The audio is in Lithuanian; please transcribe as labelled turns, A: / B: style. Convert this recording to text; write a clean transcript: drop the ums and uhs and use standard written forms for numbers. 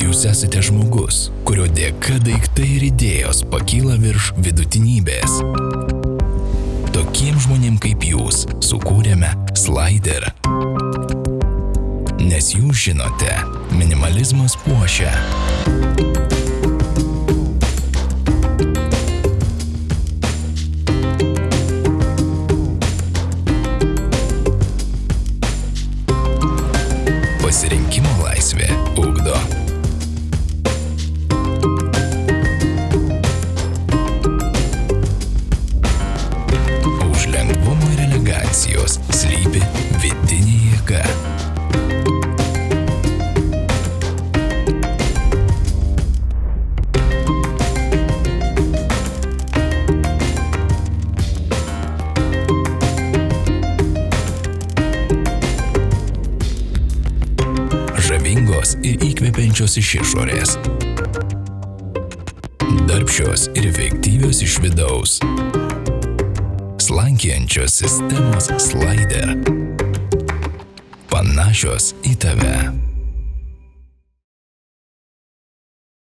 A: jūs esate žmogus, kurio dėka daiktai ir idėjos pakyla virš vidutinybės. Tokiems žmonėms kaip jūs sukūrėme Slider. Nes jūs žinote, minimalizmas puošia. Pasirinkimo laisvė ugdo. Už lengvumo ir elegancijos slypi vidinė jėga. Žavingos ir įkvepiančios iš išorės. Darbščios ir efektyvios iš vidaus. Slankiojančios sistemos Slider. Panašios į tave.